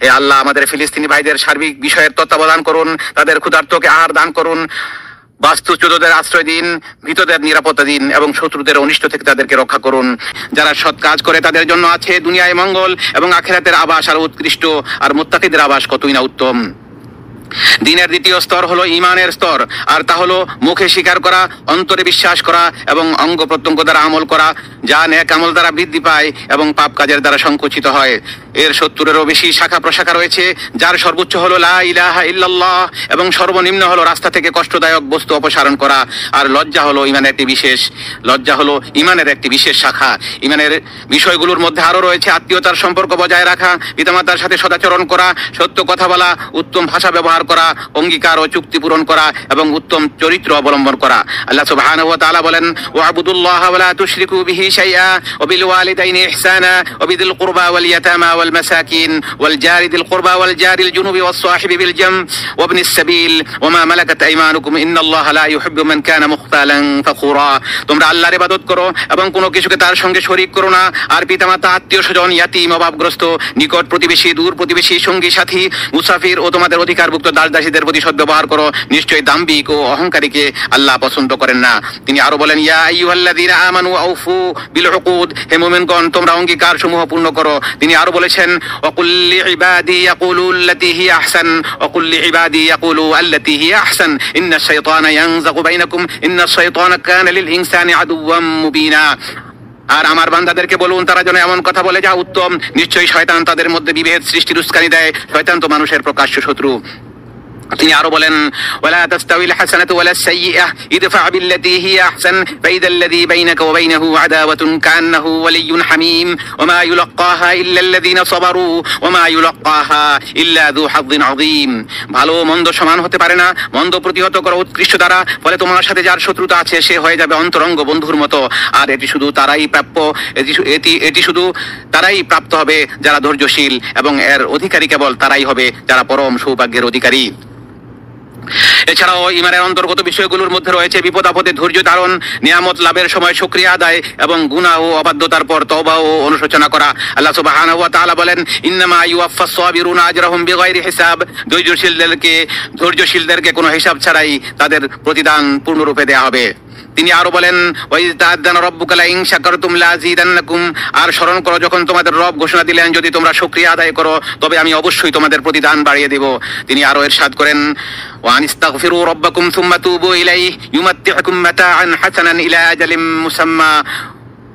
হে আল্লাহ, আমাদের ফিলিস্তিনি ভাইদের সার্বিক বিষয়ের তত্ত্বাবধান করুন, তাদের ক্ষুধার্তকে আহার দান করুন, বাস্তুচ্যুতদের আশ্রয় দিন, ভীতদের নিরাপত্তা দিন এবং শত্রুদের অনিষ্ট থেকে তাদেরকে রক্ষা করুন। যারা সৎ কাজ করে তাদের জন্য আছে দুনিয়ায় মঙ্গল এবং আখিরাতের আবাস আর উৎকৃষ্ট, আর মুত্তাকিদের আবাস কতই না উত্তম। দিনের দ্বিতীয় স্তর হলো ঈমানের স্তর, আর তা হলো মুখে স্বীকার করা, অন্তরে বিশ্বাস করা এবং অঙ্গ প্রত্যঙ্গ দ্বারা আমল করা, যা নেক আমল দ্বারা বৃদ্ধি পায় এবং পাপ কাজের দ্বারা সংকুচিত হয়। এর 70-এরও বেশি শাখা প্রশাখা রয়েছে, যার সর্বোচ্চ হলো লা ইলাহা ইল্লাল্লাহ এবং সর্বনিম্ন হলো রাস্তা থেকে কষ্টদায়ক বস্তু অপসারণ করা। আর লজ্জা হলো ইমানের একটি বিশেষ শাখা। ইমানের বিষয়গুলোর মধ্যে আরো রয়েছে আত্মীয়তার সম্পর্ক বজায় রাখা, পিতামাতার সাথে সদাচরণ করা, সত্য কথা বলা, উত্তম ভাষা ব্যবহার করা, অঙ্গীকার ও চুক্তি পূরণ করা এবং উত্তম চরিত্র অবলম্বন করা। আল্লাহ সুবহানাহু ওয়া তাআলা বলেন, ওয়া'বুদুল্লাহা ওয়া লা তুশরিকু বিহি শাইআ ওয়া বিল ওয়ালিদাইনি ইহসানা ওয়া বিযিল কুরবা ওয়াল ইয়াতামা ওয়াল মাসাকিন ওয়াল জারি যিল কুরবা ওয়াল জারিল জুনুবি ওয়াস সাহিবি বিল জাম ওয়া ইবনিস সাবিল ওয়া মা মালাকাত আইমানুকুম ইন্নাল্লাহা লা ইউহিব্বু মান কানা মুখতালান ফাখুরা। তোমরা আল্লাহর ইবাদত করো এবং কোনো কিছুকে তার সঙ্গে শরীক করো না। আর পিতামাতা, আত্মীয়-স্বজন, ইয়াতীম, অভাবগ্রস্ত, নিকট প্রতিবেশী, দূর প্রতিবেশী, সঙ্গী সাথী, মুসাফির ও তোমাদের অধিকারভুক্ত দাস-দাসীদের প্রতি সদ্ব্যবহার করো। নিশ্চয়ই দাম্ভিক ও অহংকারীকে আল্লাহ পছন্দ করেন না। তিনি আরো বলেন, ইয়া আইয়ুহাল্লাযীনা আমানু আউফু বিল উকুদ, হে মুমিনগণ, তোমরা অঙ্গীকার সমূহ পূর্ণ করো। তিনি আরো বলেছেন, ওয়াকুল লিইবাদি ইয়াকুলু আল্লাতী হিয়া আহসান ওয়াকুল লিইবাদি ইয়াকুলু আল্লাতী হিয়া আহসান ইন্নাশ শাইতানা ইয়ানযাগু বাইনাকুম ইন্নাশ শাইতানা কানা লিল ইনসানি আদুওয়াম মুবিনা। আর আমার বান্দাদেরকে বলুন, তারা যেন এমন কথা বলে যা উত্তম। নিশ্চয়ই শয়তান তাদের মধ্যে বিভেদ সৃষ্টির উস্কানি দেয়। শয়তান তো মানুষের প্রকাশ্য শত্রু। তিনি আরো বলেন, ওয়ালা তাস্তাউিল হাসানাতু ওয়ালাস সাইয়্যিআহ ইদফা বিল্লাতী হিয়া আহসান ফাইদাল্লাযী বাইনাকা ওয়া বাইনাহু আদাওয়াতুন কান্নাহু ওয়ালিয়্যুন হামীম ওয়া মা ইউলাক্কাহা ইল্লাল্লাযীনা সাবারু ওয়া মা ইউলাক্কাহা ইল্লা যু হাযযিন আযীম। ভালো মন্দ সমান হতে পারে না। মন্দ প্রতিহত করা উৎকৃষ্ট দ্বারা, ফলে তোমার সাথে যার শত্রুতা আছে সে হয়ে যাবে অন্তরঙ্গ বন্ধুর মতো। আর এটি শুধু তারাই প্রাপ্ত হবে যারা ধৈর্যশীল, এবং এর অধিকারী কেবল তারাই হবে যারা পরম সৌভাগ্যের অধিকারী। এছাড়াও ঈমানের অন্তর্গত বিষয়গুলোর মধ্যে রয়েছে বিপদ আপদে ধৈর্য ধারণ, নিয়ামত লাভের সময় শুকরিয়া আদায় এবং গুনাহ ও অবাধ্যতার পর তওবা ও অনুশোচনা করা। আল্লাহ সুবহানাহু ওয়া তাআলা বলেন, ইন্নামা ইউওয়াফাস সাবিরুনা আজরাহুম বিগাইরি হিসাব, ধৈর্যশীলদেরকে কোনো হিসাব ছাড়াই তাদের প্রতিদান পূর্ণরূপে দেয়া হবে। তিনি আরো বলেন, ওয়াইয তা'আযানা রাব্বুকা লা ইন শাকারতুম লাযীদান্নাকুম, আর স্মরণ করো যখন তোমাদের রব ঘোষণা দিলেন, যদি তোমরা শুকরিয়া আদায় করো তবে আমি অবশ্যই তোমাদের প্রতিদান বাড়িয়ে দেব। তিনি আরো ইরশাদ করেন, ওয়া আনিস্তাগফিরু রাব্বাকুম সুম্মা তুবু ইলাইহি ইউমাত্তিউকুম মাতাআন হাসানান ইলা আজালিম মুসাম্মা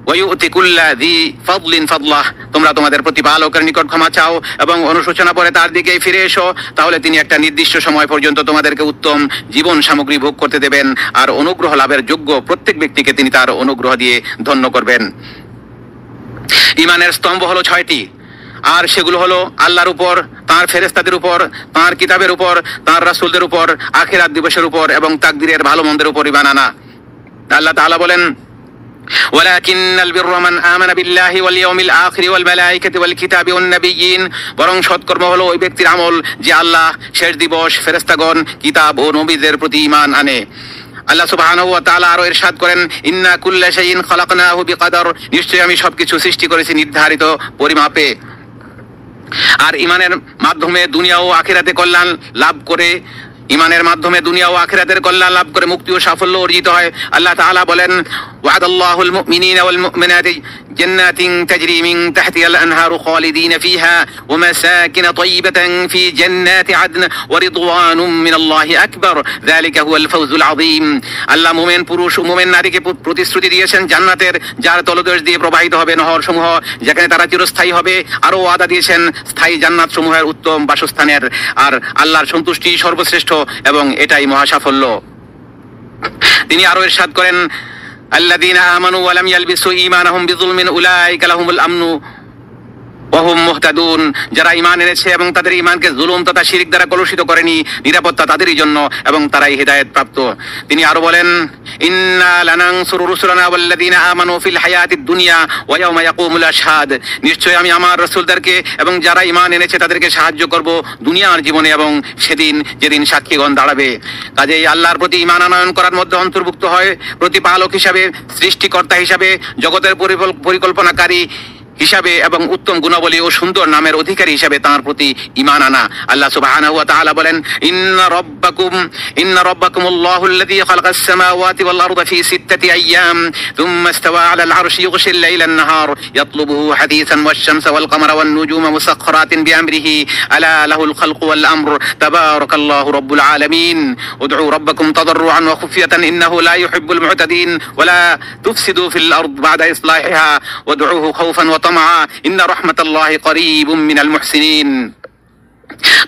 ওয়া ইউ'তি কুল্লা যী ফাদলিন ফাদলাহ। তোমরা তোমাদের প্রতিপালকের নিকট ক্ষমা চাও এবং অনুশোচনা পরে তার দিকেই ফিরে এসো, তাহলে তিনি একটা নির্দিষ্ট সময় পর্যন্ত তোমাদেরকে উত্তম জীবন সামগ্রী ভোগ করতে দেবেন। আর অনুগ্রহ লাভের যোগ্য প্রত্যেক ব্যক্তিকে তিনি তার অনুগ্রহ দিয়ে ধন্য করবেন। ঈমানের স্তম্ভ হলো 6টি, আর সেগুলো হলো আল্লাহর উপর, তাঁর ফেরেশতাদের উপর, তাঁর কিতাবের উপর, তাঁর রাসূলদের উপর, আখিরাত দিবসের উপর এবং তাকদীরের ভালো মন্দের উপর ঈমান আনা। আল্লাহ তাআলা বলেন, ওয়ালাকিন্নাল বিররা মান আমানা বিল্লাহি ওয়াল ইয়াউমিল আখির ওয়াল মালাইকাতি ওয়াল কিতাবি ওয়ান নাবিয়্যিন, বরং সৎকর্ম হলো ওই ব্যক্তির আমল যে আল্লাহ, শেষ দিবস, ফেরেশতাগণ, কিতাব ও নবীদের প্রতি ঈমান আনে। আল্লাহ সুবহানাহু ওয়া তাআলা আরো ইরশাদ করেন, ইন্না কুল্লা শাইইন খালাকনাহু বিকদর, নিশ্চয়ই আমি সবকিছু সৃষ্টি করেছি নির্ধারিত পরিমাপে। আর ঈমানের মাধ্যমে দুনিয়া ও আখিরাতে কল্যাণ লাভ করে, ঈমানের মাধ্যমে দুনিয়া ও আখিরাতের কল্যাণ লাভ করে মুক্তি ও সাফল্য অর্জিত হয়। আল্লাহ তাআলা বলেন, ওয়া'দাল্লাহুল মুমিনিনা ওয়াল মুমিনাতি জান্নাতিন তাজরি মিন তাহতিহাল আনহারু খালিদিনা ফিহা ওয়া মাসাকিন তাইয়্যিবাতান ফি জান্নাতি আদন ওয়া রিদওয়ানুম মিনাল্লাহি আকবার যালিকা হুয়াল ফাওজুল আযীম। আল্লাহ মুমিন পুরুষ ও মুমিন নারীকে প্রতিশ্রুতি দিয়েছেন জান্নাতের, যার তলদেশ দিয়ে প্রবাহিত হবে নহর সমূহ, যেখানে তারা চিরস্থায়ী হবে। আরো ওয়াদা দিয়েছেন স্থায়ী জান্নাত সমূহের উত্তম বাসস্থানের। আর আল্লাহর সন্তুষ্টি সর্বশ্রেষ্ঠ এবং এটাই মহাসাফল্য। তিনি আরো ইরশাদ করেন, আল্লাযীনা আমানু ওয়া লাম ইয়ালবিসু ঈমানাহুম বিযুলমিন উলাইকা লাহুমুল আমনু ওয়া হুম মুহতাদুন, যারা ঈমান এনেছে এবং তাদের ঈমানকে জুলুম তথা শিরক দ্বারা কলুষিত করেনি, নিরাপত্তা তাদেরই জন্য এবং তারাই হিদায়াত প্রাপ্ত। তিনি আরো বলেন, ইন্না লানানসুরু রুসুলানা ওয়াল্লাযীনা আমানু ফিল হায়াতিদ দুনিয়া ওয়া ইয়াওমা ইয়াকুমুল আশহাদ, নিশ্চয় আমি আমার রাসূলদেরকে এবং যারা ঈমান এনেছে তাদেরকে সাহায্য করব দুনিয়ার জীবনে এবং সেদিন যেদিন সাক্ষীগণ দাঁড়াবে। কাজেই আল্লাহর প্রতি ঈমান আনয়ন করার মধ্যে অন্তর্ভুক্ত হয় প্রতিপালক হিসাবে, সৃষ্টিকর্তা হিসাবে, জগতের পরিকল্পনাকারী হিসাবে এবং উত্তম গুণাবলী ও সুন্দর নামের অধিকারী হিসাবে তাঁর প্রতি ঈমান আনা। আল্লাহ সুবহানাহু ওয়া তাআলা বলেন, ইন্না রাব্বাকুমুল্লাহুল্লাযী খালাকাস সামাওয়াতি ওয়াল আরদা ফি সিত্তাতি আইয়াম থুম্মা ইসতাওয়া আলাল আরশি ইউগশিল লাইলা আন-নাহার ইয়াতলুবুহু হাদীসান ওয়াশ-শামসা ওয়াল কামারা ওয়ান নুজুমা মুসাখখারাতিন বিআমরিহি আলা লাহুল খালকু ওয়াল আমর তাবারাকাল্লাহু রাব্বুল আলামিন উদউ রাব্বাকুম তাদাররুআন ওয়া খুফিয়াতান ইন্নাহু লা ইউহিব্বুল মু'তাদিন ওয়া লা তুফসিদু ফিল আরদ বা'দা ইসলাহিহা ওয়াদউহু খাওফান ওয়া তামআ ইন্না রাহমাতাল্লাহি করিবুম মিনাল মুহসিনিন।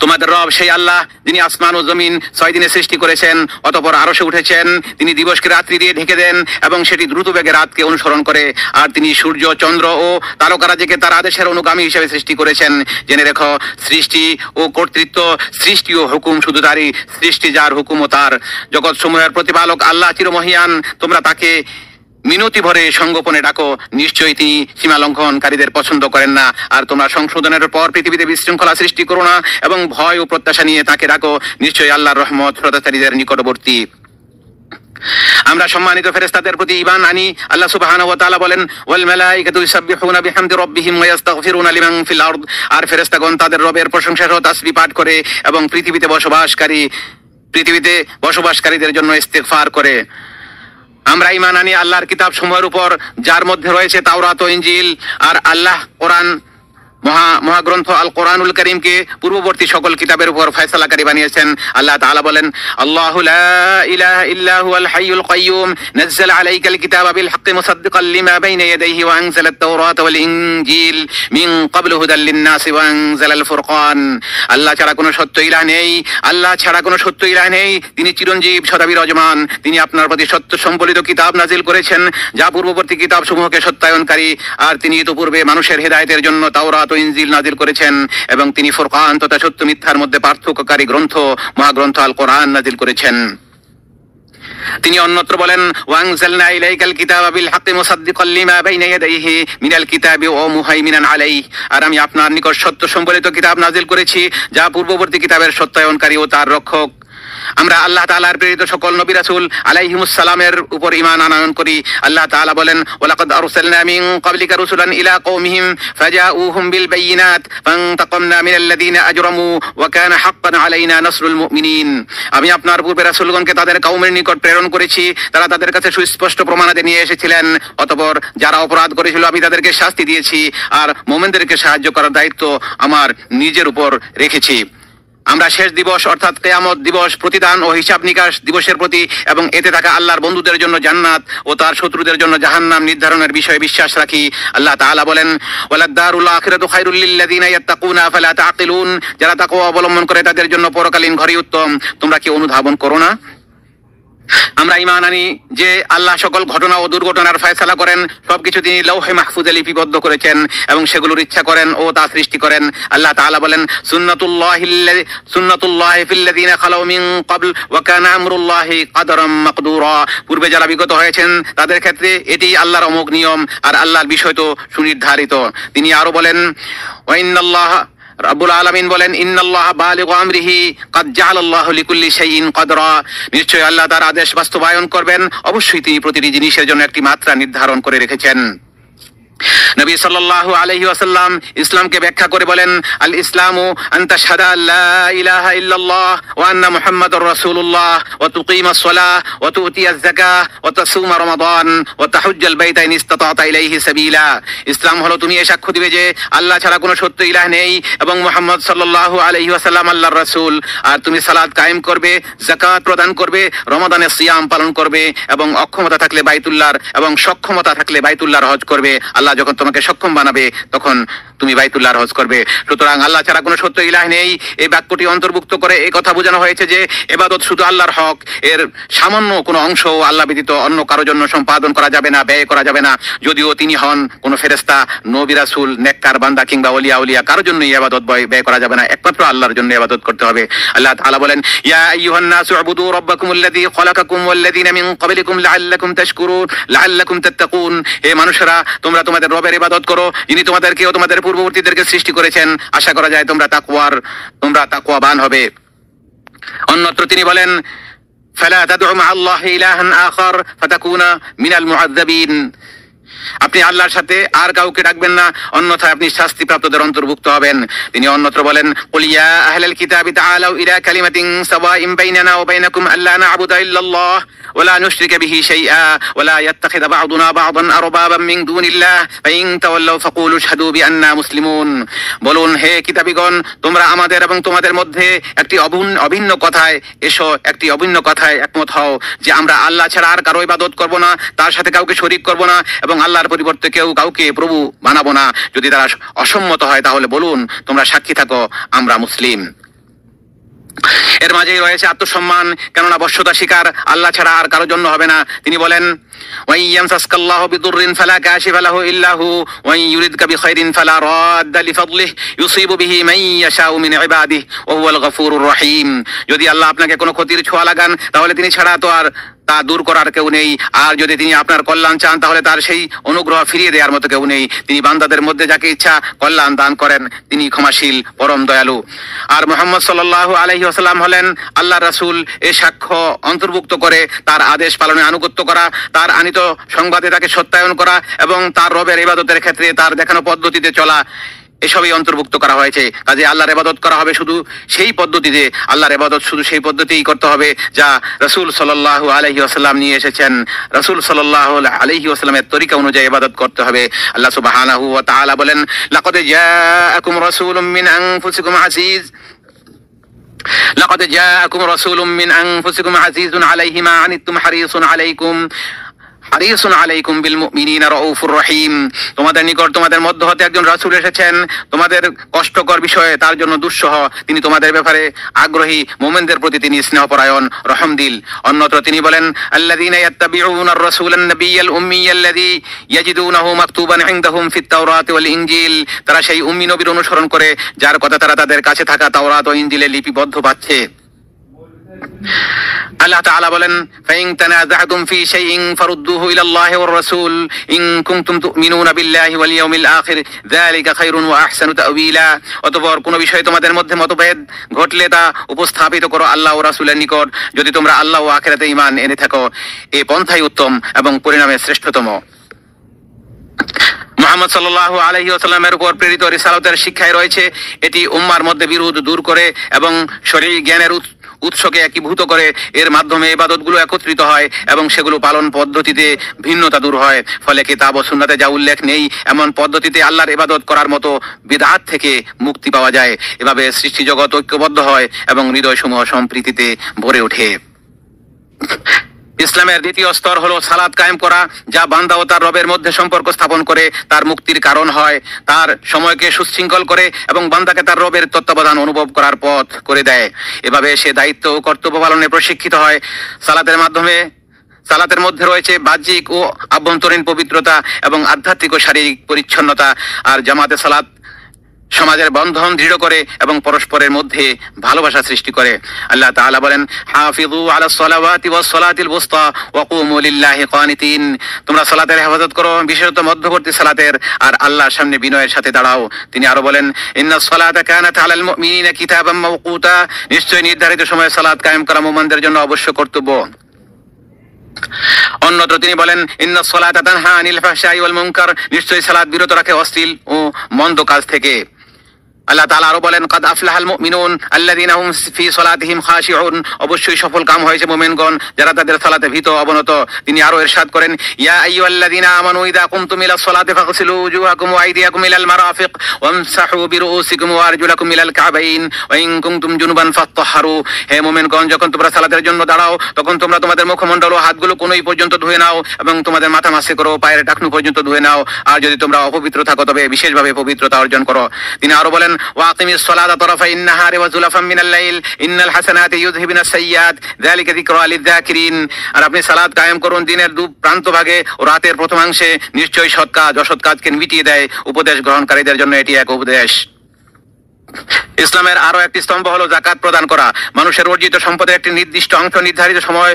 তোমাদের রব সেই আল্লাহ যিনি আসমান ও জমিন 6 দিনে সৃষ্টি করেছেন, অতঃপর আরশে উঠেছেন। তিনি দিবসকে রাত্রি দিয়ে ঢেকে দেন এবং সেটি দ্রুত বেগে রাতকে অনুসরণ করে। আর তিনি সূর্য, চন্দ্র ও তারকারাজিকে তার আদেশের অনুগামী হিসেবে সৃষ্টি করেছেন। জেনে রেখো, সৃষ্টি ও কর্তৃত্ব, সৃষ্টি ও হুকুম শুধু তারই। সৃষ্টি যার, হুকুম ও তার। জগৎ সমূহের প্রতিপালক আল্লাহ চিরমহিয়ান। তোমরা তাকে মিনতি ভরে সঙ্গোপনে ডাকো, নিশ্চয়ই তিনি সীমা লঙ্ঘনকারীদের পছন্দ করেন না। আর তোমরা সংশোধনের পর পৃথিবীতে বিশৃঙ্খলা সৃষ্টি করো না এবং ভয় ও প্রত্যাশা নিয়ে তাকে ডাকো, নিশ্চয়ই আল্লাহর রহমত শ্রদ্ধাকারীদের নিকটবর্তী। আমরা সম্মানিত ফেরেশতাদের প্রতি ঈমান আনি। আল্লাহ সুবহানাহু ওয়া তাআলা বলেন, ওয়াল মালাইকাতু ইউসাব্বিহুনা বিহামদি রাব্বিহিম ওয়া ইস্তাগফিরুনা লিমান ফিল আরদ। আর ফেরেশতাগণ তাদের রবের প্রশংসা সহ তাসবিহ পাঠ করে এবং পৃথিবীতে বসবাসকারীদের জন্য ইস্তিগফার করে। আমরা ঈমান আনি আল্লাহর কিতাব সমূহের উপর, যার মধ্যে রয়েছে তাওরাত ও ইনজিল। আর আল্লাহ কোরআন মহাগ্রন্থ আল কোরআনুল কারীমকে পূর্ববর্তী সকল কিতাবের উপর ফয়সালাকারী বানিয়েছেন। আল্লাহ তাআলা বলেন, আল্লাহু লা ইলাহা ইল্লা হুয়াল হাইয়ুল কাইয়্যুম নাযালা আলাইকাল কিতাবা বিল হাক্কি মুসাদ্দিকাল লিমা বাইনা ইয়াদাইহি ওয়া আনজালাত তাওরাতা ওয়াল ইনজিল মিন ক্বাবলু হুদাল লিন-নাসি ওয়া আনজালাল ফুরকান। আল্লাহ ছাড়া কোনো সত্য ইলাহ নেই। তিনি চিরঞ্জীব, সদা বিরাজমান। তিনি আপনার প্রতি সত্য সম্বলিত কিতাব নাজিল করেছেন, যা পূর্ববর্তী কিতাব সমূহকে সত্যায়নকারী। আর তিনি ইতোপূর্বে মানুষের হেদায়েতের জন্য তাওরাত ও ইনজিল নাজিল করেছেন এবং তিনি ফুরকান তথা সত্য মিথ্যার মধ্যে পার্থক্যকারী গ্রন্থ, মহাগ্রন্থ আল কোরআন নাজিল করেছেন। তিনি অন্যত্র বলেন, ওয়ানজালনা ইলাইকাল কিতাবা বিল হাক্কি মুসাদ্দিকাল লিমা বাইনা ইয়াদাইহি মিনাল কিতাবি ওয়া মুহাইমিনান আলাইহি। আর আমি আপনার নিকট সত্য সম্বলিত কিতাব নাজিল করেছি, যা পূর্ববর্তী কিতাবের সত্যায়নকারী ও তার রক্ষক। আমরা আল্লাহ তাআলার প্রেরিত সকল নবী রাসূল আলাইহিমুস সালামের উপর ঈমান আনয়ন করি। আল্লাহ তাআলা বলেন, ওয়ালাকাদ আরসালনা মিন ক্বাবলিকা রাসূলান ইলা কওমিহিম ফাজাউহুম বিল বাইয়িনাত ফান্তাকামনা মিনাল্লাযীনা আজরামু ওয়া কানা হাক্কান আলাইনা নাসরুল মুমিনিন। আমি আপনার পূর্বে রাসূলগণকে তাদের কওমের নিকট প্রেরণ করেছি, তারা তাদের কাছে সুস্পষ্ট প্রমাণাদি নিয়ে এসেছিলেন। অতঃপর যারা অপরাধ করেছিল আমি তাদেরকে শাস্তি দিয়েছি, আর মুমিনদেরকে সাহায্য করার দায়িত্ব আমার নিজের উপর রেখেছি। আমরা শেষ দিবস অর্থাৎ কিয়ামত দিবস, প্রতিদান ও হিসাব নিকাশ দিবসের প্রতি এবং এতে থাকা আল্লাহর বন্ধুদের জন্য জান্নাত ও তার শত্রুদের জন্য জাহান্নাম নির্ধারণের বিষয়ে বিশ্বাস রাখি। আল্লাহ তাআলা বলেন, ওয়ালাদ দারুল আখিরাতু খায়রুল লিল্লাযীনা ইয়াত্তাকুনা আফালা তাআকিলুন। যারা তাকওয়া অবলম্বন করে তাদের জন্য পরকালীন ঘরই উত্তম। তোমরা কি অনুধাবন করো না? আমরা ঈমান আনি যে আল্লাহ সকল ঘটনা ও দুর্ঘটনার ফয়সালা করেন। সবকিছু তিনি লৌহে মাহফুজে লিপিবদ্ধ করেছেন এবং সেগুলোর ইচ্ছা করেন ও তা সৃষ্টি করেন। আল্লাহ তাআলা বলেন, সুন্নাতুল্লাহি ফিল্লাযীনা খালাউ মিন ক্বাবল ওয়া কানা আমরুল্লাহি কাদারাম মাকদুরা। পূর্বে যারা বিগত হয়েছেন তাদের ক্ষেত্রে এটি আল্লাহর অমোঘ নিয়ম, আর আল্লাহর বিষয় তো সুনির্ধারিত। তিনি আরো বলেন, ওয়া ইন্নাল্লাহ রাব্বুল আলামিন বলেন, ইন্নাল্লাহা বালিগু আমরিহি কাদ জাআলাল্লাহু লিকুল্লি শাইইন কদরা। নিশ্চয়ই আল্লাহ তার আদেশ বাস্তবায়ন করবেন। অবশ্যই তিনি প্রতিটি জিনিসের জন্য একটি মাত্রা নির্ধারণ করে রেখেছেন। নবী সাল্লাল্লাহু আলাইহি ওয়াসাল্লাম ইসলামকে ব্যাখ্যা করে বলেন, আল ইসলামু আন তাশহাদা আল্লা ইলাহা ইল্লাল্লাহ ওয়া আন্না মুহাম্মাদুর রাসূলুল্লাহ ওয়া তুকিমাস সালাহ ওয়া তুতিয়াজ যাকাহ ওয়া তাসুমা রমাদান ওয়া তাহুজ্জাল বাইতা ইন ইসতাতা'তা ইলাইহি সাবিলা। ইসলাম হলো তুমি এই সাক্ষ্য দিবে যে আল্লাহ ছাড়া কোনো সত্য ইলাহ নেই এবং মুহাম্মদ সাল্লাল্লাহু আলাইহি ওয়াসাল্লাম আল্লাহর রাসূল। আর তুমি সালাত কায়েম করবে, যাকাত প্রদান করবে, রমাদানের সিয়াম পালন করবে এবং অক্ষমতা থাকলে বাইতুল্লাহর এবং সক্ষমতা থাকলে বাইতুল্লাহর হজ করবে। আল্লাহ যখন তোমাকে সক্ষম বানাবে তখন তুমি বাইতুল্লাহর হজ করবে। সুতরাং আল্লাহ ছাড়া কোনো সত্য ইলাহ নেই। এই বাক্যটি অন্তর্ভুক্ত করে এই কথা বোঝানো হয়েছে যে ইবাদত শুধু আল্লাহর হক, এর সামান্য কোনো অংশ আল্লাহ ব্যতীত অন্য কারোর জন্য সম্পাদন করা যাবে না, ব্যয় করা যাবে না। যদিও তিনি হন কোনো ফেরেশতা, নবী রাসূল, নেককার বান্দা কিংবা ওলিয়া কারোর জন্য ইবাদত ব্যয় করা যাবে না, একমাত্র আল্লাহর জন্য ইবাদত করতে হবে। আল্লাহ তাআলা বলেন, ইয়া আইয়ুহান নাসু উবুদু রাব্বাকুমুল্লাযী খালাকাকুম ওয়াল্লাযীনা মিন ক্বাবলিকুম লাআল্লাকুম তাশকুরুন লাআল্লাকুম তাত্তাকুন। হে মানুষেরা, তোমরা তোমাদের রবের ইবাদত করো, যিনি তোমাদেরকে ও তোমাদের পূর্ববর্তীদেরকে সৃষ্টি করেছেন। আশা করা যায় তোমরা তাকওয়াবান হবে। অন্যত্র তিনি বলেন, ফালা তাদউ মা আল্লাহি ইলাহান আখার ফাতাকুনা মিনাল মুআযযাবিন। আপনি আল্লাহর সাথে আর কাউকে ডাকবেন না, অন্যথায় আপনি শাস্তিপ্রাপ্তদের অন্তর্ভুক্ত হবেন। তিনি অন্যত্র বলেন, কুল ইয়া আহলাল কিতাবি তাআলাউ ইলা কালিমাতিন সাওয়াইন বাইনানা ওয়া বাইনাকুম আল্লা না'বুদা ইল্লাল্লাহ ওয়া লা নুশরিকা বিহি শাইআ ওয়া লা ইয়াত্তাখিযা বা'দুনা বা'দান আরবাবাম মিন দুনিল্লাহ ফা ইন তাওয়াল্লাউ ফাকুলু আশহাদু বিআন্না মুসলিমুন। বলুন, হে কিতাবীগণ, তোমরা আমাদের এবং তোমাদের মধ্যে একটি অভিন্ন কথায় এসো, একটি অভিন্ন কথায় একমত হও যে আমরা আল্লাহ ছাড়া আর কারো ইবাদত করব না, তার সাথে কাউকে শরীক করব না এবং আল্লাহর পরিবর্তে কাউকে প্রভু বানাবো না। যদি তারা অসম্মত হয় তাহলে বলুন, তোমরা সাক্ষী থাকো, আমরা মুসলিম। এর মাঝেই রয়েছে আত্মসম্মান, কেননা বশ্যতা শিকার আল্লাহ ছাড়া আর কারোর জন্য হবে না। তিনি বলেন, ওয়াইয়ামসাসকাল্লাহু বিদুররিন ফালা কাশিফা লাহু ইল্লা হু ওয়া ইউরিদকা বিখাইরিন ফালা রাদ্দা লিফাদলিহি ইউসিবু বিহি মান ইয়াশাউ মিন ইবাদিহি ওয়া হুয়াল গফুরুর রহিম। যদি আল্লাহ আপনাকে কোনো ক্ষতির ছোঁয়া লাগান তাহলে তিনি ছাড়া তো আর তা দূর করার কেউ নেই, আর যদি তিনি আপনার কল্যাণ চান তাহলে তার সেই অনুগ্রহ ফিরিয়ে দেওয়ার মতো কেউ নেই। তিনি বান্দাদের মধ্যে যাকে ইচ্ছা কল্যাণ দান করেন, তিনি ক্ষমাশীল, পরম দয়ালু। আর মুহাম্মদ সাল্লাল্লাহু আলাইহি ওয়াসাল্লাম হলেন আল্লাহর রাসূল। এ সাক্ষ্য অন্তর্ভুক্ত করে তার আদেশ পালনে আনুগত্য করা, তার আনিত সংবাদে তাকে সত্যায়ন করা এবং তার রবের ইবাদতের ক্ষেত্রে তার দেখানো পদ্ধতিতে চলা, এসবই অন্তর্ভুক্ত করা হয়েছে। কাজে আল্লাহর ইবাদত করা হবে শুধু সেই পদ্ধতিতে, আল্লাহর ইবাদত শুধু সেই পদ্ধতিই করতে হবে যা রাসূল সাল্লাল্লাহু আলাইহি ওয়াসাল্লাম নিয়ে এসেছেন। রাসূল সাল্লাল্লাহু আলাইহি ওয়াসাল্লামের তরিকা অনুযায়ী ইবাদত করতে হবে। আল্লাহ সুবহানাহু ওয়া তাআলা বলেন, লাকাদ জাআকুম রাসূলুম মিন আনফুসিকুম আজিজ লাকাদ জাআকুম রাসূলুম মিন আনফুসিকুম আজিজুন আলাইহি মা আনিতুম হারিসুন আলাইকুম বিল মুমিনিনা রাউফুর রহিম। তোমাদের নিকট তোমাদের মধ্য হতে একজন রাসূল এসেছেন, তোমাদের কষ্টকর বিষয়ে তার জন্য দুঃসহ, তিনি তোমাদের ব্যাপারে আগ্রহী, মুমিনদের প্রতি তিনি স্নেহপরায়ণ, রহমদিল। অন্যত্র তিনি বলেন, আল্লাযীনা ইয়াত্তাবিউনার রাসূলান নাবিয়্যাল উম্মিয়াল্লাযী ইয়াজিদুনাহু মাকতুবান ইনদাহুম ফিত তাওরাতি ওয়াল ইনজিল। তারা সেই উম্মি নবীর অনুসরণ করে যার কথা তারা তাদের কাছে থাকা তাওরাত ও ইনজিলে লিপিবদ্ধ পাচ্ছে। আল্লাহ তাআলা বলেন, ফাইন তানাযাতুম ফি শাইইন ফারুদ্দুহু ইলাল্লাহি ওয়ার রাসূল ইন কুনতুম তুমিনুনা বিল্লাহি ওয়াল ইয়াউমিল আখির যালিকা খায়রুন ওয়া আহসানু তা'ওয়িলা। অতঃপর কোন বিষয়ে তোমাদের মধ্যে মতভেদ ঘটলে তা উপস্থাপিত করো আল্লাহ ও রাসূলের নিকট, যদি তোমরা আল্লাহ ও আখিরাতে ঈমান এনে থাকো। এই পন্থাই উত্তম এবং পরিণামে শ্রেষ্ঠতম। মুহাম্মদ সাল্লাল্লাহু আলাইহি ওয়াসাল্লামের উপর প্রেরিত রিসালাতের শিক্ষায় রয়েছে, এটি উম্মার মধ্যে বিরোধ দূর করে এবং শরঈ জ্ঞানের উৎসকে একীভূত করে। এর মাধ্যমে ইবাদতগুলো একত্রিত হয় এবং সেগুলো পালন পদ্ধতিতে ভিন্নতা দূর হয়। ফলে কিতাব ও সুন্নাতে যা উল্লেখ নেই এমন পদ্ধতিতে আল্লাহর ইবাদত করার মতো বিদআত থেকে মুক্তি পাওয়া যায়। এভাবে সৃষ্টি জগৎ ঐক্যবদ্ধ হয় এবং হৃদয়সমূহ সম্প্রীতিতে ভরে ওঠে। ইসলামের দ্বিতীয় স্তর হলো সালাত কায়েম করা, যা বান্দা ও তার রবের মধ্যে সম্পর্ক স্থাপন করে, তার মুক্তির কারণ হয়, তার সময়কে সুশৃঙ্খল করে এবং বান্দাকে তার রবের তত্ত্বাবধান অনুভব করার পথ করে দেয়। এভাবে সে দায়িত্ব ও কর্তব্য পালনে প্রশিক্ষিত হয়। সালাতের মধ্যে রয়েছে বাহ্যিক ও আভ্যন্তরীণ পবিত্রতা এবং আধ্যাত্মিক ও শারীরিক পরিচ্ছন্নতা। আর জামাতে সালাত সমাজের বন্ধন দৃঢ় করে এবং পরস্পরের মধ্যে ভালোবাসা সৃষ্টি করে। আল্লাহ তাআলা বলেন, হাফিযু আলাস সালাওয়াতি ওয়াস সালাতিল বুসতা ওয়া কুমু লিল্লাহি কানিতিন। তোমরা সালাতের হেফাজত করো, বিশেষত মধ্যবর্তী সালাতের, আর আল্লাহর সামনে বিনয়ের সাথে দাঁড়াও। তিনি আরো বলেন, ইন্নাস সালাতা কানাত আলাল মুমিনিনা কিতাবাম মাওকুতা। নিশ্চয়ই নির্ধারিত সময়ে সালাত কায়েম করা মুমিনদের জন্য অবশ্য কর্তব্য। অন্যত্র তিনি বলেন, ইন্নাস সালাতা তানহা আনিল ফাহশাই ওয়াল মুনকার। নিশ্চয়ই সালাত বিরত রাখে অশ্লীল ও মন্দ কাজ থেকে। আল্লাহ তাআলা আরো বলেন, কাদ আফলাহাল মুমিনুন আল্লাযীনা হুম ফি সালাতিহিম খাশিউন। অবশ্যই সফল কাম হয়েছে মুমিনগণ যারা তাদের সালাতে ভীত অবনত। তিনি আরো ইরশাদ করেন, ইয়া আইয়ুহাল্লাযীনা আমানু ইযা কুমতুম ইলাস সালাতি ফাগসিলু ওয়ুজুহাকুম ওয়া আইদিয়াকুম ইলাল মারাফিক ওয়ামসাহু বিরুউসিকুম ওয়া আরজুলাকুম ইলাল কাবাইন ওয়া ইন কুনতুম জুনুবান ফাত্তাহহারু। হে মুমিনগণ, যখন তোমরা সালাতের জন্য দাঁড়াও তখন তোমরা তোমাদের মুখমণ্ডল ও হাতগুলো কোনই পর্যন্ত ধুয়ে নাও এবং তোমাদের মাথা মাসে করো, পায়ের টাকনু পর্যন্ত ধুয়ে নাও। আর যদি তোমরা অপবিত্র থাকো তবে বিশেষভাবে পবিত্রতা অর্জন করো। তিনি আরো বলেন, ওয়াকিমিস সালাতা তারাফাইন নাহারি ওয়া যুলাফাম মিনাল লাইল ইন্নাল হাসানাতি ইউযহিবুনাস সাইয়্যাত যালিকা যিকরা লিয-যাকিরিন। আর আপনি সালাত কায়েম করুন দিনের দু প্রান্তভাগে ও রাতের প্রথমাংশে। নিশ্চয়ই সৎ কাজ অসৎ কাজকে মিটিয়ে দেয়। উপদেশ গ্রহণকারীদের জন্য এটি এক উপদেশ। ইসলামের আরো একটি স্তম্ভ হলো জাকাত প্রদান করা। মানুষের অর্জিত সম্পদের একটি নির্দিষ্ট অংশ নির্ধারিত সময়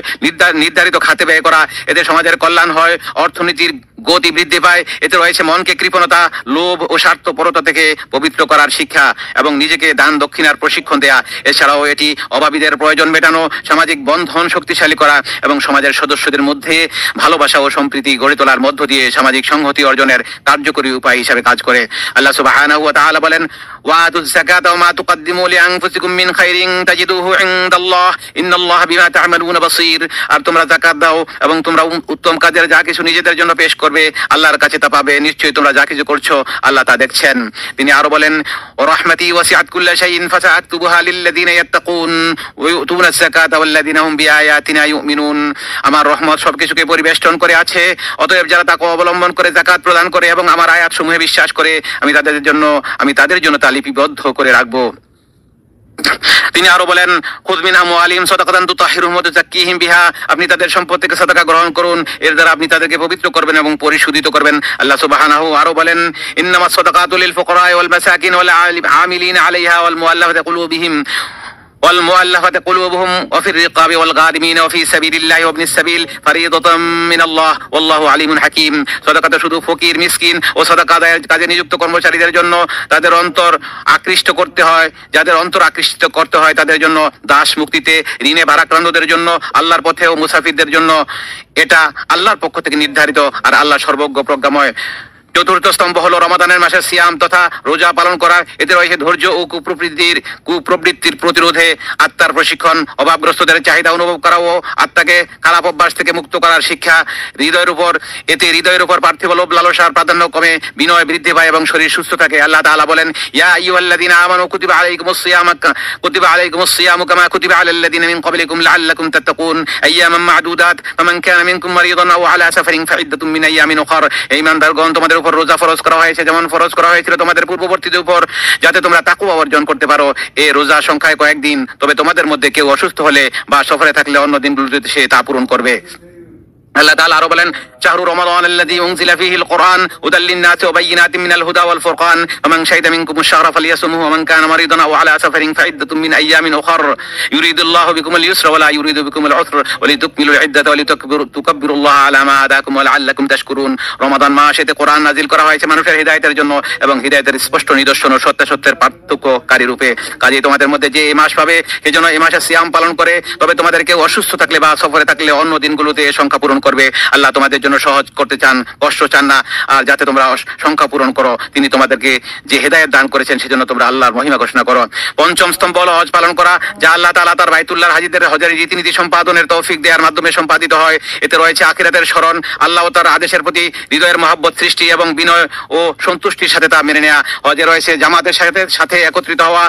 নির্ধারিত খাতে ব্যয় করা। এতে সমাজের কল্যাণ হয়, অর্থনীতির গতি বৃদ্ধি পায়। এতে রয়েছে মনকে কৃপণতা, লোভ ও স্বার্থপরতা থেকে পবিত্র করার শিক্ষা এবং নিজেকে দান দক্ষিণার প্রশিক্ষণ দেয়া। এছাড়াও এটি অভাবীদের প্রয়োজন মেটানো, সামাজিক বন্ধন শক্তিশালী করা এবং সমাজের সদস্যদের মধ্যে ভালোবাসা ও সম্প্রীতি গড়ে তোলার মধ্য দিয়ে সামাজিক সংহতি অর্জনের কার্যকরী উপায় হিসেবে কাজ করে। আল্লাহ সুবহানাহু ওয়া তাআলা বলেন, ওয়াতুজ যাকাতা ওয়া মা তুকদ্দিমু লিআনফুসিকুম মিন খাইরিন তাজিদুহু ইনদাল্লাহ ইন্নাল্লাহা বিমা তা'মালুনা বাসীর। আর তোমরা যাকাত দাও এবং তোমরা উত্তম কাজের যা কিছু নিজেদের জন্য পেশ করবে, আল্লাহর কাছে তা পাবে। নিশ্চয়ই তোমরা যা কিছু করছো আল্লাহ তা দেখছেন। তিনি আরো বলেন, ওয়া রাহমাতি ওয়াসিআত কুল্লা শাইইন ফাসাআকতুবুহা লিল্লাযিনা ইয়াত্তাকুন ওয়া ইউতুনা আয-যাকাতা ওয়াল্লাযিনা হুম বিআয়াতিনা ইউমিনুন। আমার রহমত সবকিছুকে পরিবেষ্টন করে আছে, অতএব যারা তাকওয়া অবলম্বন করে যাকাত প্রদান করে এবং আমার আয়াতসমূহে বিশ্বাস করে, আমি তাদের জন্য তা লিপিবদ্ধ করে রাখবো। তিনি আরো বলেন, খুয মিন আমওয়ালিহিম সাদাকাতান তুতাহহিরুহুম ওয়া তুযাক্কিহিম বিহা। আপনি তাদের সম্পদ থেকে সাদাকা গ্রহণ করুন, এর দ্বারা আপনি তাদেরকে পবিত্র করবেন এবং পরিশুদ্ধ করবেন। আল্লাহ সুবহানাহু আরো বলেন, ইন্নামাস সাদাকাতু লিল ফুকারা'i ওয়াল মাসাকিন ওয়াল আমিলিনা আলাইহা ওয়াল মুআল্লাফাতি কুলুবুহুম ওয়া ফির রিকাবি ওয়াল গারিমিন ওয়া ফি সাবিলিল্লাহি ওয়া ইবনিস সাবিল ফারিদাতাম মিনাল্লাহ ওয়াল্লাহু আলিমুন হাকীম। সাদাকাত শুধু ফকির, মিসকিন ও সাদাকা আদায়ের কাজে নিযুক্ত কর্মচারীদের জন্য, যাদের অন্তর আকৃষ্ট করতে হয় তাদের জন্য, দাস মুক্তিতে, ঋণে ভারাক্রান্তদের জন্য, আল্লাহর পথে ও মুসাফিরদের জন্য। এটা আল্লাহর পক্ষ থেকে নির্ধারিত, আর আল্লাহ সর্বজ্ঞ প্রজ্ঞাময়। চতুর্থ স্তম্ভ হলো রমাদানের মাসে সিয়াম তথা রোজা পালন করা। এতে রয়েছে ধৈর্য ও কুপ্রবৃত্তির প্রতিরোধে আত্মার প্রশিক্ষণ, অভাবগ্রস্তদের চাহিদা অনুভব করা ও আত্মাকে খারাপ অভ্যাস থেকে মুক্ত করার শিক্ষা। হৃদয়ের উপর পার্থিব লোভ লালসার প্রাধান্য কমে, বিনয় বৃদ্ধি পায় এবং শরীর সুস্থ থাকে। আল্লাহ তাআলা বলেন, ইয়া আইয়ুহাল্লাযীনা আমানু কুতিবা আলাইকুমুস সিয়ামু কামা কুতিবা আলাল্লাযীনা মিন ক্বাবলিকুম লাআল্লাকুম তাত্তাকুন আইয়ামান মা'দুদাত ফামান কানা মিনকুম মারিদান আও আলা সাফারিন ফাইদ্দাতুম মিন আইয়ামিন উখর। এই ঈমানদারগণ, তোমাদের উপর রোজা ফরজ করা হয়েছে যেমন ফরজ করা হয়েছিল তোমাদের পূর্ববর্তীদের উপর, যাতে তোমরা তাকওয়া অর্জন করতে পারো। এই রোজা সংখ্যায় কয়েকদিন, তবে তোমাদের মধ্যে কেউ অসুস্থ হলে বা সফরে থাকলে অন্য দিনগুলোতে সে তা পূরণ করবে। আল্লাহ তাআলা আরো বলেন, শাহরু রমাদান আল্লাযী উনজিলা ফীহিল কুরআন হুদাল লিন-নাসি ওয়া বায়িনাতিন মিনাল হুদা ওয়াল ফুরকান ফামান শাহিদা মিনকুমুশ শাহরা ফালইয়াসুমহু ওয়া মান কানা মারিদান আও আলা সাফারিন ফাইদ্দাতুম মিন আইয়ামিন উখর ইউরিদুল্লাহু বিকুমুল ইউসরা ওয়া লা ইউরিদু বিকুমুল উসরা ওয়া লিতুকমিলুল ইদ্দাতা ওয়া লিতুকাব্বিরুল্লাহা আলা মা হাদাকুম ওয়া লাআল্লাকুম তাশকুরুন। রমাদান মাসেতে কোরআন নাযিল করা হয়েছে মানুষের হিদায়াতের জন্য এবং হিদায়াতের স্পষ্ট নিদর্শন ও সত্যের পার্থক্যকারী রূপে। কাজেই তোমাদের মধ্যে যে এই মাস পাবে, সেজন্য এই মাসে সিয়াম পালন করে, তবে তোমাদের কেউ অসুস্থ থাকলে বা সফরে থাকলে অন্য দিনগুলোতে সংখ্যা পূরণ করবে। আল্লাহ তোমাদের জন্য সহজ করতে চান, কষ্ট চান না। আর যাতে তোমরা সংখ্যা পূরণ করো, তিনি তোমাদেরকে যে হেদায়েত দান করেছেন সেজন্য তোমরা আল্লাহর মহিমা ঘোষণা করো। পঞ্চম স্তম্ভ হলো হজ পালন করা, যা আল্লাহ তাআলা তার বাইতুল্লাহর হাজীদের হজের রীতিনীতি সম্পাদনের তৌফিক দেওয়ার মাধ্যমে সম্পাদিত হয়। এতে রয়েছে আখিরাতের স্মরণ, আল্লাহ ও তার আদেশের প্রতি হৃদয়ের মহব্বত সৃষ্টি এবং বিনয় ও সন্তুষ্টির সাথে তা মেনে নেওয়া। হজে রয়েছে জামাতের সাথে একত্রিত হওয়া,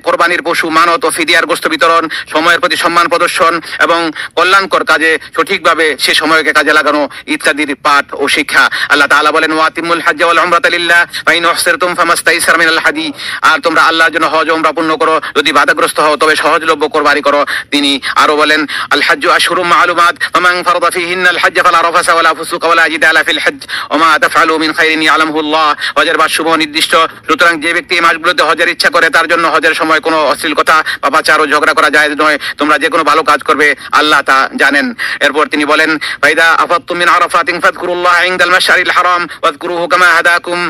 কোরবানির পশু মানত ও ফিদিয়ার গোশত বিতরণ, সময়ের প্রতি সম্মান প্রদর্শন এবং কল্যাণকর কাজে সঠিকভাবে সে সময়কে কাজে লাগানো ইত্যাদির পাঠ ও শিক্ষা। আল্লাহ তাআলা বলেন, ওয়াতিমুল হজ্জ ওয়াল উমরাতা লিল্লাহ ফাইন উহসিরতুম ফামাস্তাইসারা মিনাল হাদি। আর তোমরা আল্লাহর জন্য হজ ও উমরা পূর্ণ করো, যদি বাধাগ্রস্ত হও তবে সহজলভ্য কোরবানি করো। তিনি আরো বলেন, আল হজ্জু আশহুরুম মা'লুমাত ফামান ফারাদা ফীহিন্নাল হজ্জ ফালা রাফাসা ওয়ালা ফুসুকা ওয়ালা জিদালা ফিল হজ্জ ওয়া মা তাফআলু মিন খাইরিন ইয়ালামুহুল্লাহ। হজের মাস শুভ নির্দিষ্ট, সুতরাং যে ব্যক্তি এই মাসগুলোতে হজের ইচ্ছা করে তার জন্য হজের সময় কোনো অশ্লীল কথা, পাপাচার ও ঝগড়া করা জায়েজ নয়। তোমরা যে কোনো ভালো কাজ করবে, আল্লাহ তা জানেন। এরপর তিনি বলেন, ফাইদা আফাদতুম মিন আরাফাতিন ফাযকুরুল্লাহ ইনদাল মাশআরিল হারাম ওয়াযকুরুহু কামা হাদাকুম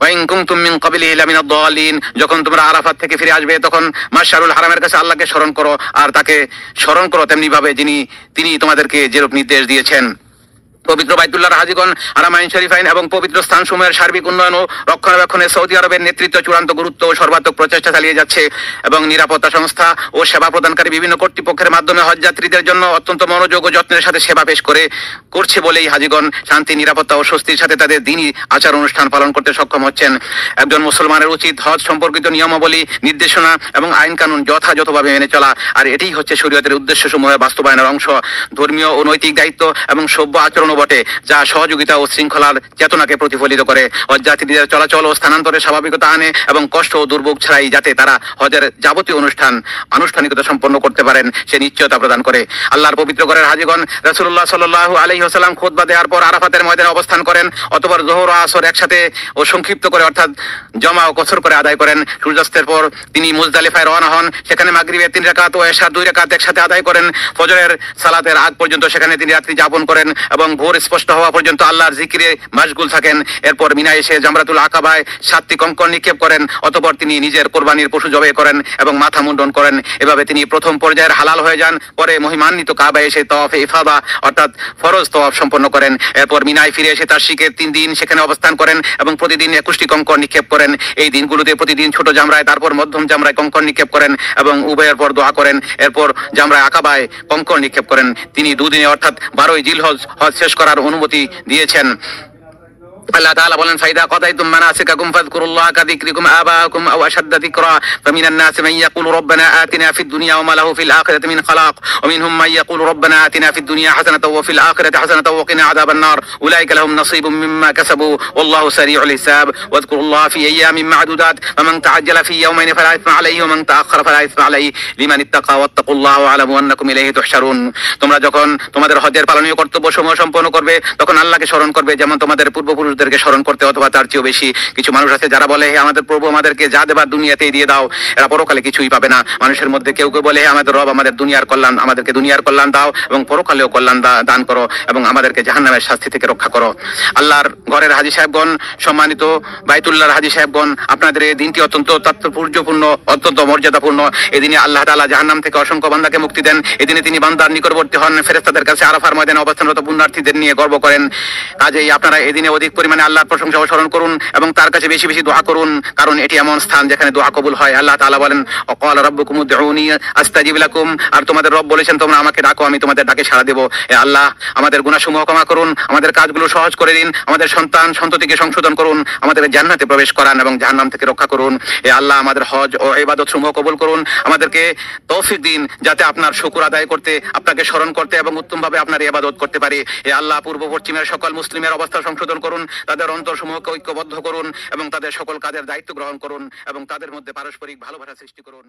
ওয়া ইন কুনতুম মিন ক্বাবলিহি লামিনাদ দাল্লিন। যখন তোমরা আরাফাত থেকে ফিরে আসবে, তখন মাশআরুল হারামের কাছে আল্লাহকে স্মরণ করো, আর তাকে স্মরণ করো তেমনি ভাবে তিনি তোমাদেরকে যেরূপ নির্দেশ দিয়েছেন। পবিত্র বাইতুল্লাহর হাজীগণ হারামাইন শরীফাইন এবং পবিত্র স্থানসমূহের সার্বিক উন্নয়ন ও রক্ষণাবেক্ষণে সৌদি আরবের নেতৃত্ব চূড়ান্ত গুরুত্ব ও সর্বাত্মক প্রচেষ্টা চালিয়ে যাচ্ছে এবং নিরাপত্তা সংস্থা ও সেবা প্রদানকারী বিভিন্ন কর্তৃপক্ষের মাধ্যমে হজযাত্রীদের জন্য অত্যন্ত মনোযোগ ও যত্নের সাথে সেবা পেশ করছে বলেই হাজীগণ শান্তি, নিরাপত্তা ও স্বস্তির সাথে তাদের দিনই আচার অনুষ্ঠান পালন করতে সক্ষম হচ্ছেন। একজন মুসলমানের উচিত হজ সম্পর্কিত নিয়মাবলী, নির্দেশনা এবং আইন কানুন যথাযথভাবে মেনে চলা, আর এটিই হচ্ছে শরীয়তের উদ্দেশ্যসমূহের বাস্তবায়নের অংশ। ধর্মীয় ও নৈতিক দায়িত্ব এবং সভ্য আচরণ বটে, যা সহযোগিতা ও শৃঙ্খলার চেতনাকে প্রতিফলিত করে। হজ যাত্রীদের চলাচল ও স্থানান্তরে স্বাভাবিকতা আনে এবং কষ্ট ও দুর্ভোগ ছাড়াই যাতে তারা হজের যাবতীয় আনুষ্ঠানিকতা সম্পন্ন করতে পারেন সে নিশ্চয়তা প্রদান করে। আল্লাহর পবিত্র ঘরের হাজীগণ রাসূলুল্লাহ সাল্লাল্লাহু আলাইহি ওয়াসাল্লাম খুতবা দেওয়ার পর আরাফাতের ময়দানে অবস্থান করেন, অতঃপর যোহর ও আসর একসাথে ও সংক্ষিপ্ত করে অর্থাৎ জমা ও কসর করে আদায় করেন। সূর্যাস্তের পর তিনি মুজদালিফায় রওনা হন, সেখানে মাগরিবের 3 রাকাত ও এশার 2 রাকাত একসাথে আদায় করেন। ফজরের সালাতের আগ পর্যন্ত সেখানে তিনি রাত্রি যাপন করেন এবং ভোর স্পষ্ট হওয়া পর্যন্ত আল্লাহর জিকিরে মাশগুল থাকেন। এরপর মিনায় এসে জামরাতুল আকাবায় 7টি কঙ্কর নিক্ষেপ করেন, অতঃপর তিনি নিজের কোরবানির পশু জবাই করেন এবং মাথা মুন্ডন করেন। এভাবে তিনি প্রথম পর্যায়ের হালাল হয়ে যান। পরে মহিমান্বিত কাবায় এসে তওয়াফে ইফাদা অর্থাৎ ফরজ তওয়াফ সম্পন্ন করেন। এরপর মিনায় ফিরে এসে তাশরিকের 3 দিন সেখানে অবস্থান করেন এবং প্রতিদিন 21টি কঙ্কর নিক্ষেপ করেন। এই দিনগুলোতে প্রতিদিন ছোট জামরায় তারপর মধ্যম জামরায় কঙ্কর নিক্ষেপ করেন এবং উভয়ের পর দোয়া করেন। এরপর জামরায় আকাবায় কঙ্কর নিক্ষেপ করেন। তিনি 2 দিনে অর্থাৎ 12ই জিলহজ হজ শেষ করার অনুমতি দিয়েছেন। আল্লাহ তাআলা বলেন, ফাইদা কাদাইতুম মানাসিকাকুম ফাযকুরুল্লাহা কাযিকরিকুম আবাআকুম আও আশাদ্দা যিকরা ফামিনান নাসি মান ইয়াকুলু রাব্বানা আতিনা ফিদ দুনিয়া ওয়া মা লাহু ফিল আখিরাতি মিন খালাক ওয়া মিনহুম মান ইয়াকুলু রাব্বানা আতিনা ফিদ দুনিয়া হাসানাতাও ওয়া ফিল আখিরাতি হাসানাতাও ওয়া কিনা আযাবান নার উলাইকা লাহুম নাসীবুম মিম্মা কাসাবু ওয়াল্লাহু সারিউল হিসাব ওয়াযকুরুল্লাহা ফি আইয়ামিন মা'দুদাত ফামান তাআজ্জালা ফি ইয়াওমাইনি ফালা ইসমা আলাইহি ওয়া মান তাআখারা ফালা ইসমা আলাইহি লিমান ইত্তাকা ওয়াত্তাকুল্লাহা ওয়া আলামু আন্নাকুম ইলাইহি তুহশারুন। তোমরা যখন তোমাদের হজের পালনীয় কর্তব্য সমূহ সম্পন্ন করবে তখন আল্লাহকে স্মরণ করবে যেমন তোমাদের পূর্বপুরুষদেরকে স্মরণ করতে অথবা তার চেয়েও বেশি। কিছু মানুষ আছে যারা বলে, হে আমাদের প্রভু আমাদেরকে যা দেবার দুনিয়াতেই দিয়ে দাও। এরা পরকালে কিছুই পাবে না। মানুষের মধ্যে কেউ কেউ বলে, হে আমাদের রব আমাদের আমাদেরকে দুনিয়ার কল্যাণ দাও এবং পরকালেও কল্যাণ দান করো এবং আমাদেরকে জাহান্নামের শাস্তি থেকে রক্ষা করো। আল্লাহর ঘরের হাজী সাহেবগণ, সম্মানিত বাইতুল্লাহর হাজী সাহেবগণ, আপনাদের এই দিনটি অত্যন্ত তাৎপর্যপূর্ণ, অত্যন্ত মর্যাদাপূর্ণ। এদিনে আল্লাহ তাআলা জাহান্নাম থেকে অসংখ্য বান্দাকে মুক্তি দেন। এদিনে তিনি বান্দার নিকটবর্তী হন, ফেরেশতাদের কাছে আরাফার ময়দানে অবস্থানরত পুণ্যার্থীদের নিয়ে গর্ব করেন। কাজেই আপনারা এদিনে অধিক পরিমাণে আল্লাহর প্রশংসা স্মরণ করুন এবং তার কাছে বেশি বেশি দোয়া করুন, কারণ এটি এমন স্থান যেখানে দোয়া কবুল হয়। আল্লাহ তাআলা বলেন, ওয়াকালা রাব্বুকুম উদউনি আস্তাজিব লাকুম, আর তোমাদের রব বলেছেন তোমরা আমাকে ডাকো, আমি তোমাদের ডাকে সাড়া দেব। হে আল্লাহ, আমাদের গুনাহসমূহ ক্ষমা করুন, আমাদের কাজগুলো সহজ করে দিন, আমাদের সন্তান সন্ততিকে সংশোধন করুন, আমাদের জান্নাতে প্রবেশ করান এবং জাহান্নাম থেকে রক্ষা করুন। হে আল্লাহ, আমাদের হজ ও ইবাদত সমূহ কবুল করুন, আমাদেরকে তৌফিক দিন যাতে আপনার শুকর আদায় করতে, আপনাকে স্মরণ করতে এবং উত্তমভাবে আপনার ইবাদত করতে পারি। হে আল্লাহ, পূর্ব পশ্চিমের সকল মুসলিমের অবস্থা সংশোধন করুন, তাদের অন্তরসমূহকে ঐক্যবদ্ধ করুন এবং তাদের সকল কাজের দায়িত্ব গ্রহণ করুন এবং তাদের মধ্যে পারস্পরিক ভালোবাসা সৃষ্টি করুন।